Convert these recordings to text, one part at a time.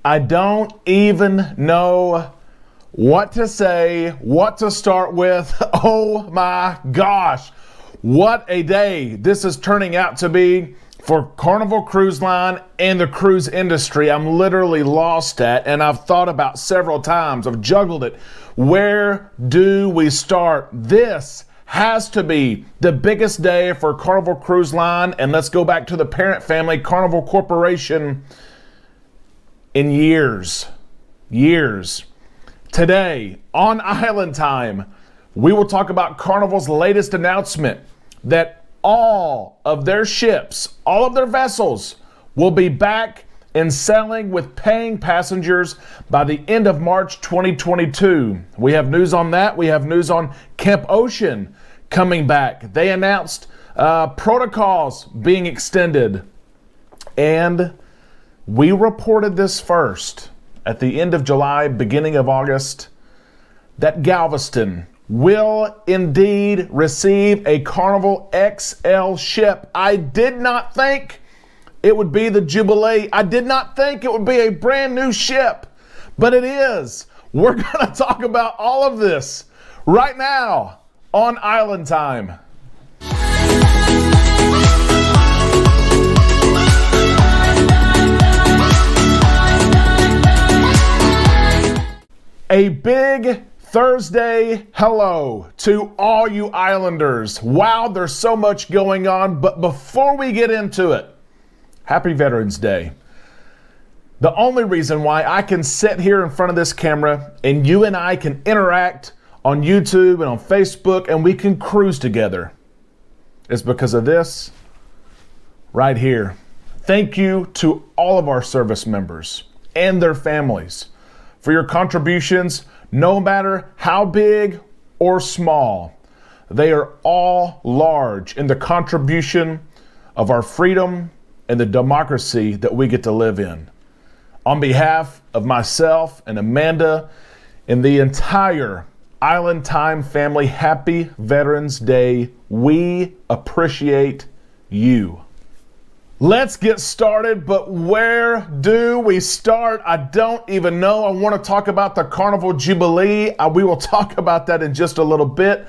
I don't even know what to say, what to start with. Oh my gosh, what a day this is turning out to be for Carnival Cruise Line and the cruise industry. I'm literally lost at, and I've thought about several times, I've juggled it. Where do we start? This has to be the biggest day for Carnival Cruise Line, and let's go back to the parent family, Carnival Corporation, in years. Today, on Island Time, we will talk about Carnival's latest announcement that all of their ships, all of their vessels, will be back and sailing with paying passengers by the end of March 2022. We have news on that. We have news on Camp Ocean coming back. They announced protocols being extended, and we reported this first at the end of July, beginning of August, that Galveston will indeed receive a Carnival XL ship. I did not think it would be the Jubilee. I did not think it would be a brand new ship, but it is. We're going to talk about all of this right now on Island Time. A big Thursday hello to all you Islanders. Wow, there's so much going on, but before we get into it, happy Veterans Day. The only reason why I can sit here in front of this camera and you and I can interact on YouTube and on Facebook and we can cruise together is because of this right here. Thank you to all of our service members and their families for your contributions, no matter how big or small. They are all large in the contribution of our freedom and the democracy that we get to live in. On behalf of myself and Amanda and the entire Island Time family, happy Veterans Day. We appreciate you. Let's get started, but where do we start? I don't even know. I want to talk about the Carnival Jubilee. We will talk about that in just a little bit.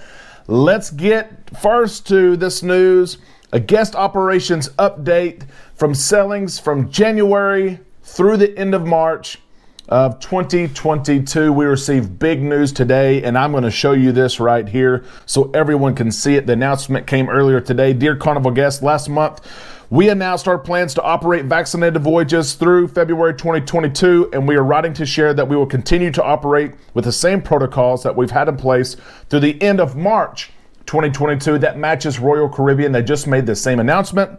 Let's get first to this news, a guest operations update from sailings from January through the end of March of 2022. We received big news today, and I'm going to show you this right here so everyone can see it. The announcement came earlier today. Dear Carnival guests, last month, we announced our plans to operate vaccinated voyages through February 2022, and we are writing to share that we will continue to operate with the same protocols that we've had in place through the end of March 2022. That matches Royal Caribbean. They just made the same announcement.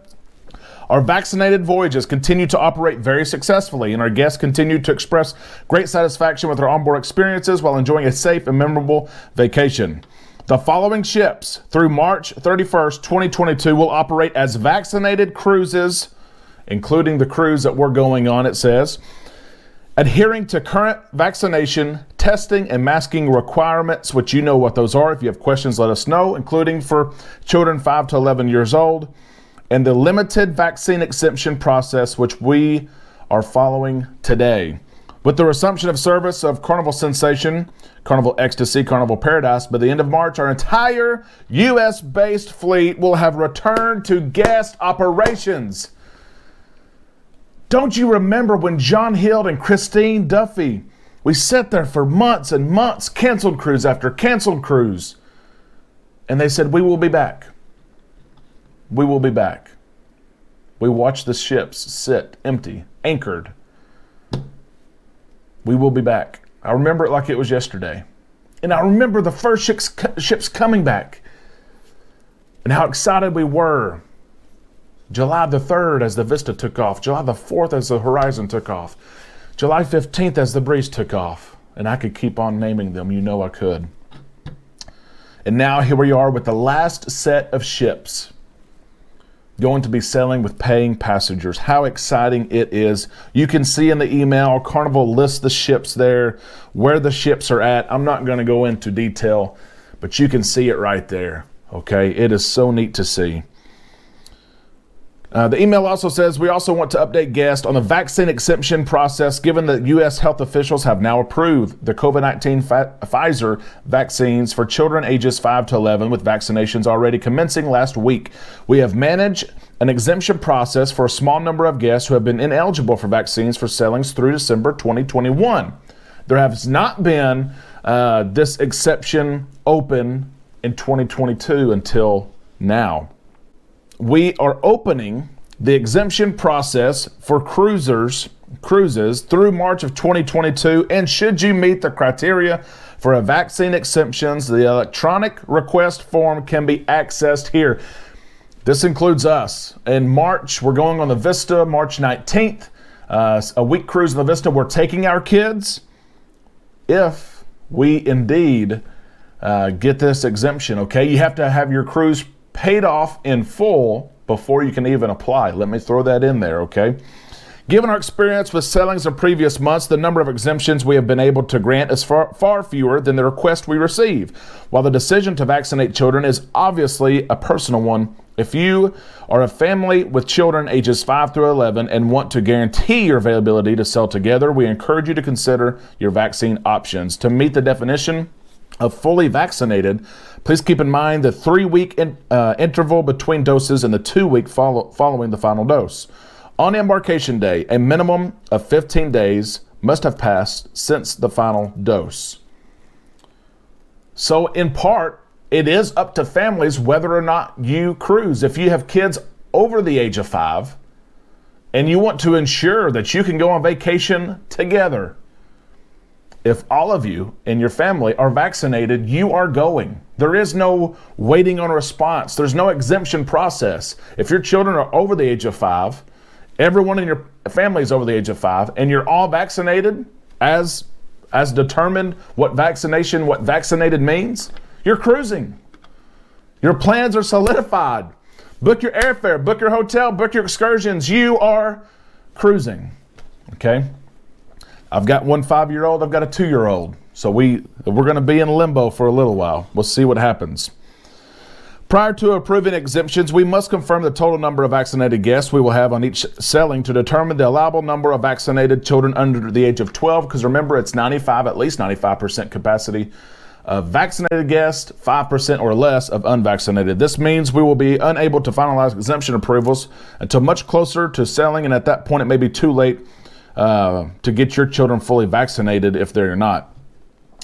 Our vaccinated voyages continue to operate very successfully, and our guests continue to express great satisfaction with our onboard experiences while enjoying a safe and memorable vacation. The following ships through March 31st, 2022 will operate as vaccinated cruises, including the cruise that we're going on, it says, adhering to current vaccination, testing, and masking requirements, which you know what those are. If you have questions, let us know, including for children 5 to 11 years old, and the limited vaccine exemption process, which we are following today. With the resumption of service of Carnival Sensation, Carnival Ecstasy, Carnival Paradise, by the end of March, our entire U.S.-based fleet will have returned to guest operations. Don't you remember when John Hill and Christine Duffy, we sat there for months and months, canceled cruise after canceled cruise, and they said, we will be back. We will be back. We watched the ships sit empty, anchored. We will be back. I remember it like it was yesterday. And I remember the first ships coming back and how excited we were. July the 3rd as the Vista took off. July the 4th as the Horizon took off. July 15th as the Breeze took off. And I could keep on naming them. You know I could. And now here we are with the last set of ships going to be sailing with paying passengers. How exciting it is. You can see in the email, Carnival lists the ships there, where the ships are at. I'm not going to go into detail, but you can see it right there. Okay, it is so neat to see. The email also says, we also want to update guests on the vaccine exemption process given that U.S. health officials have now approved the COVID-19 Pfizer vaccines for children ages 5 to 11 with vaccinations already commencing last week. We have managed an exemption process for a small number of guests who have been ineligible for vaccines for sailings through December 2021. There has not been this exception open in 2022 until now. We are opening the exemption process for cruises through March of 2022, and should you meet the criteria for a vaccine exemptions, the electronic request form can be accessed here. This includes us. In March, we're going on the Vista, March 19th, a week cruise on the Vista. We're taking our kids if we indeed get this exemption, okay? You have to have your cruise paid off in full before you can even apply. Let me throw that in there, okay? Given our experience with sailings of previous months, the number of exemptions we have been able to grant is far fewer than the request we receive. While the decision to vaccinate children is obviously a personal one, if you are a family with children ages 5 through 11 and want to guarantee your availability to sail together, we encourage you to consider your vaccine options. To meet the definition of fully vaccinated, please keep in mind the 3-week interval between doses and the 2-week following the final dose. On embarkation day, a minimum of 15 days must have passed since the final dose. So in part, it is up to families whether or not you cruise. If you have kids over the age of 5 and you want to ensure that you can go on vacation together, if all of you in your family are vaccinated, you are going. There is no waiting on a response. There's no exemption process. If your children are over the age of 5, everyone in your family is over the age of 5, and you're all vaccinated as determined what vaccinated means, you're cruising. Your plans are solidified. Book your airfare, book your hotel, book your excursions. You are cruising, okay? I've got one 5-year-old, I've got a 2-year-old. So we're going to be in limbo for a little while. We'll see what happens. Prior to approving exemptions, we must confirm the total number of vaccinated guests we will have on each sailing to determine the allowable number of vaccinated children under the age of 12, because remember, it's at least 95% capacity of vaccinated guests, 5% or less of unvaccinated. This means we will be unable to finalize exemption approvals until much closer to sailing, and at that point it may be too late to get your children fully vaccinated if they're not.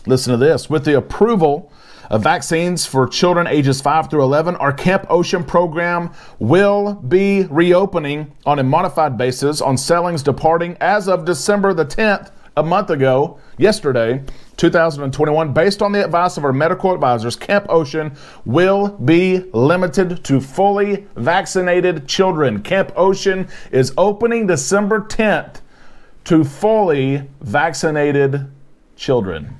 Listen to this. With the approval of vaccines for children ages 5 through 11, our Camp Ocean program will be reopening on a modified basis on sailings departing as of December the 10th, a month ago, yesterday, 2021. Based on the advice of our medical advisors, Camp Ocean will be limited to fully vaccinated children. Camp Ocean is opening December 10th to fully vaccinated children.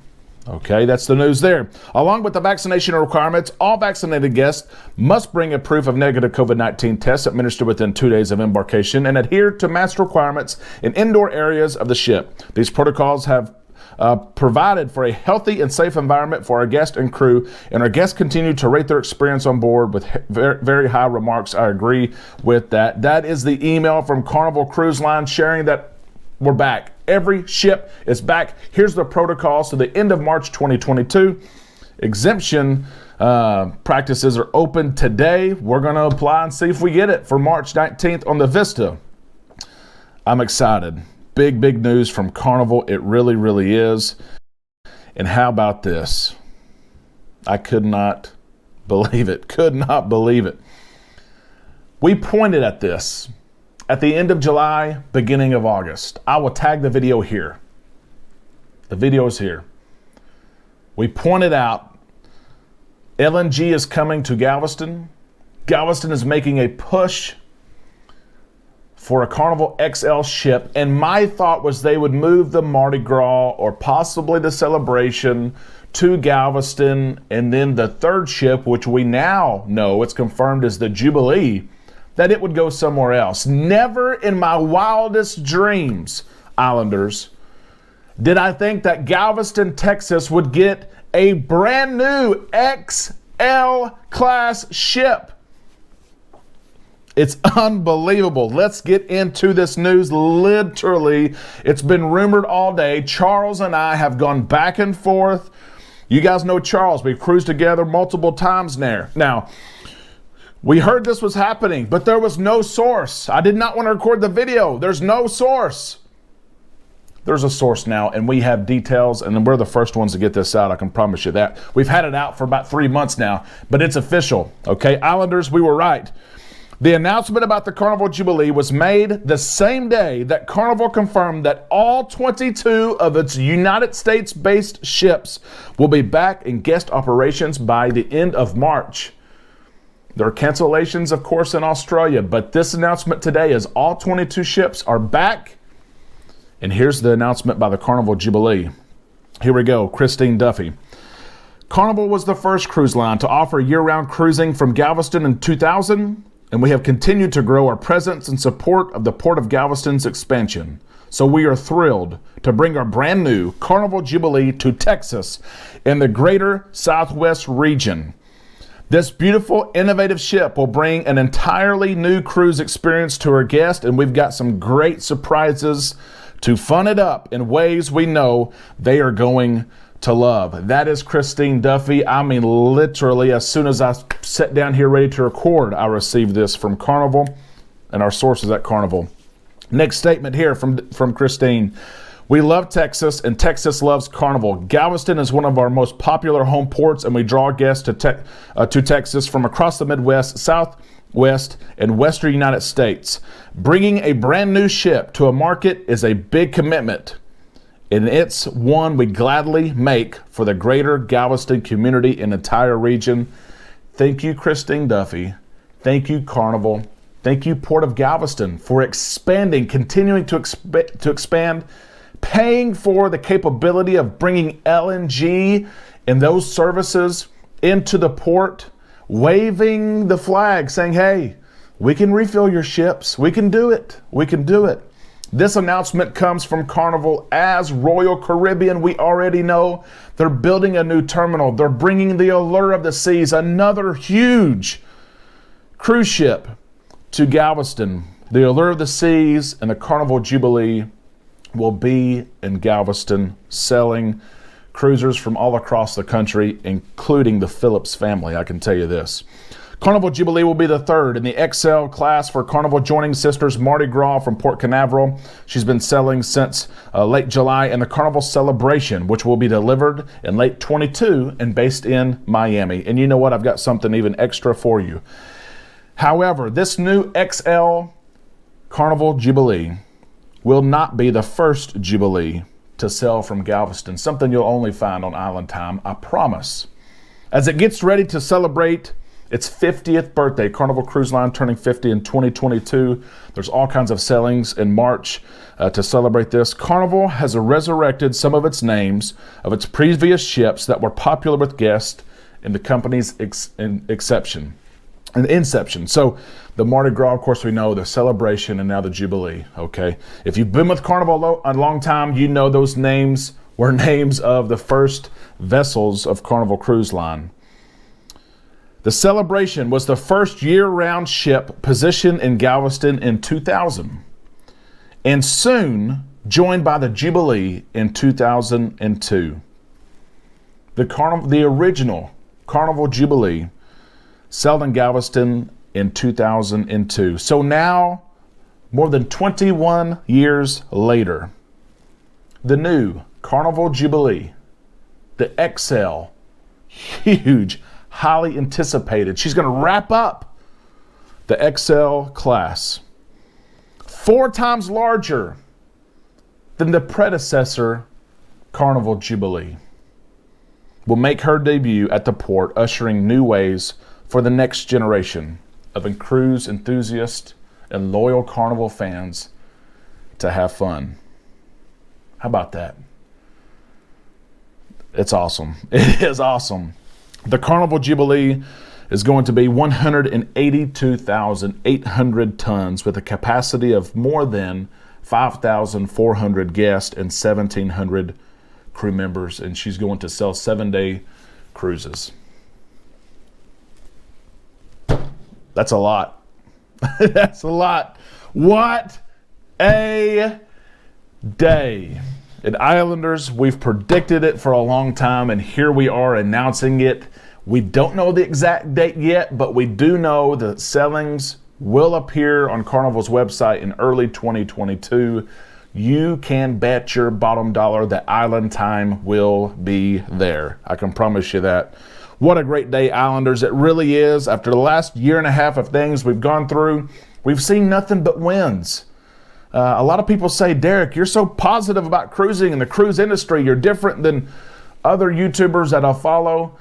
Okay, that's the news there. Along with the vaccination requirements, all vaccinated guests must bring a proof of negative COVID-19 tests administered within 2 days of embarkation and adhere to mask requirements in indoor areas of the ship. These protocols have provided for a healthy and safe environment for our guests and crew, and our guests continue to rate their experience on board with very, very high remarks. I agree with that. That is the email from Carnival Cruise Line sharing that we're back. Every ship is back. Here's the protocols to the end of March 2022. Exemption practices are open today. We're going to apply and see if we get it for March 19th on the Vista. I'm excited. Big, big news from Carnival. It really, really is. And how about this? I could not believe it. Could not believe it. We pointed at this at the end of July, beginning of August. I will tag the video here. The video is here. We pointed out LNG is coming to Galveston. Galveston is making a push for a Carnival XL ship, and my thought was they would move the Mardi Gras or possibly the Celebration to Galveston, and then the third ship, which we now know it's confirmed is the Jubilee, that it would go somewhere else. Never in my wildest dreams, Islanders, did I think that Galveston, Texas would get a brand new XL class ship. It's unbelievable. Let's get into this news. Literally, it's been rumored all day. Charles and I have gone back and forth. You guys know Charles. We've cruised together multiple times there. Now, we heard this was happening, but there was no source. I did not want to record the video. There's no source. There's a source now, and we have details, and we're the first ones to get this out. I can promise you that. We've had it out for about 3 months now, but it's official. Okay, Islanders, we were right. The announcement about the Carnival Jubilee was made the same day that Carnival confirmed that all 22 of its United States-based ships will be back in guest operations by the end of March. There are cancellations, of course, in Australia, but this announcement today is all 22 ships are back. And here's the announcement by the Carnival Jubilee. Here we go, Christine Duffy. Carnival was the first cruise line to offer year-round cruising from Galveston in 2000, and we have continued to grow our presence and support of the Port of Galveston's expansion. So we are thrilled to bring our brand new Carnival Jubilee to Texas and the greater Southwest region. This beautiful, innovative ship will bring an entirely new cruise experience to our guests, and we've got some great surprises to fun it up in ways we know they are going to love. That is Christine Duffy. I mean, literally, as soon as I sat down here ready to record, I received this from Carnival and our sources at Carnival. Next statement here from Christine. We love Texas, and Texas loves Carnival. Galveston is one of our most popular home ports, and we draw guests to Texas from across the Midwest, Southwest, and Western United States. Bringing a brand new ship to a market is a big commitment, and it's one we gladly make for the greater Galveston community and entire region. Thank you, Christine Duffy. Thank you, Carnival. Thank you, Port of Galveston, for expanding, continuing to expand, paying for the capability of bringing LNG and those services into the port, waving the flag, saying, hey, we can refill your ships. We can do it. We can do it. This announcement comes from Carnival as Royal Caribbean. We already know they're building a new terminal. They're bringing the Allure of the Seas, another huge cruise ship, to Galveston. The Allure of the Seas and the Carnival Jubilee will be in Galveston, selling cruisers from all across the country, including the Phillips family, I can tell you this. Carnival Jubilee will be the third in the XL class for Carnival, joining sisters Mardi Gras from Port Canaveral. She's been selling since late July, and the Carnival Celebration, which will be delivered in late 22 and based in Miami. And you know what? I've got something even extra for you. However, this new XL Carnival Jubilee will not be the first Jubilee to sell from Galveston, something you'll only find on Island Time, I promise. As it gets ready to celebrate its 50th birthday, Carnival Cruise Line turning 50 in 2022. There's all kinds of sailings in March to celebrate this. Carnival has resurrected some of its names of its previous ships that were popular with guests in the company's inception. So the Mardi Gras, of course, we know, the Celebration, and now the Jubilee, okay? If you've been with Carnival a long time, you know those names were names of the first vessels of Carnival Cruise Line. The Celebration was the first year-round ship positioned in Galveston in 2000, and soon joined by the Jubilee in 2002. The original Carnival Jubilee sailed in Galveston in 2002. So now, more than 21 years later, the new Carnival Jubilee, the XL, huge, highly anticipated. She's going to wrap up the XL class, 4 times larger than the predecessor Carnival Jubilee. Will make her debut at the port, ushering new ways for the next generation of cruise enthusiasts and loyal Carnival fans to have fun. How about that? It's awesome. It is awesome. The Carnival Jubilee is going to be 182,800 tons with a capacity of more than 5,400 guests and 1,700 crew members, and she's going to sell 7-day cruises. That's a lot. That's a lot. What a day. And Islanders, we've predicted it for a long time, and here we are announcing it. We don't know the exact date yet, but we do know that sailings will appear on Carnival's website in early 2022. You can bet your bottom dollar that Island Time will be there. I can promise you that. What a great day, Islanders. It really is. After the last year and a half of things we've gone through, we've seen nothing but wins. A lot of people say, Derek, you're so positive about cruising and the cruise industry. You're different than other YouTubers that I follow.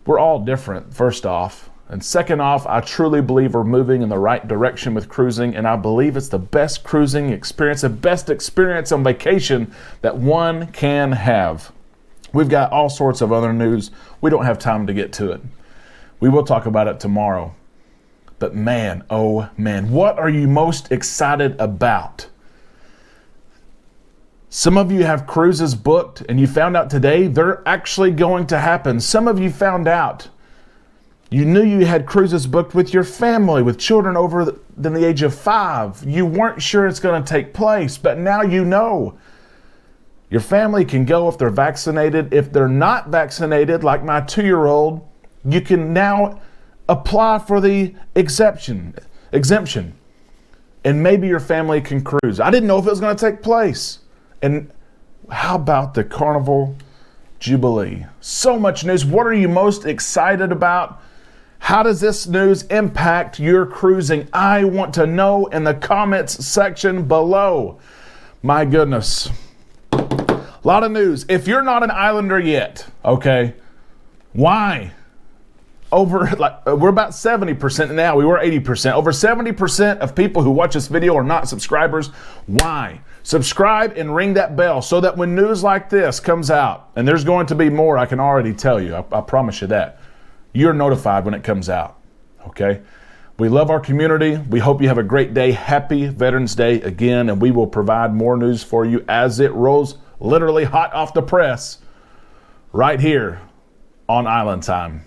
We're all different, first off. And second off, I truly believe we're moving in the right direction with cruising, and I believe it's the best cruising experience, the best experience on vacation that one can have. We've got all sorts of other news. We don't have time to get to it. We will talk about it tomorrow. But man, oh man, what are you most excited about? Some of you have cruises booked and you found out today they're actually going to happen. Some of you found out. You knew you had cruises booked with your family, with children over than the age of 5. You weren't sure it's going to take place, but now you know. Your family can go if they're vaccinated. If they're not vaccinated, like my 2-year-old, you can now apply for the exemption. And maybe your family can cruise. I didn't know if it was going to take place. And how about the Carnival Jubilee? So much news. What are you most excited about? How does this news impact your cruising? I want to know in the comments section below. My goodness. A lot of news. If you're not an Islander yet, okay, why? We're about 70% now. We were 80%. Over 70% of people who watch this video are not subscribers. Why? Subscribe and ring that bell so that when news like this comes out, and there's going to be more, I can already tell you, I promise you that, you're notified when it comes out, okay? We love our community. We hope you have a great day. Happy Veterans Day again, and we will provide more news for you as it rolls literally hot off the press right here on Island Time.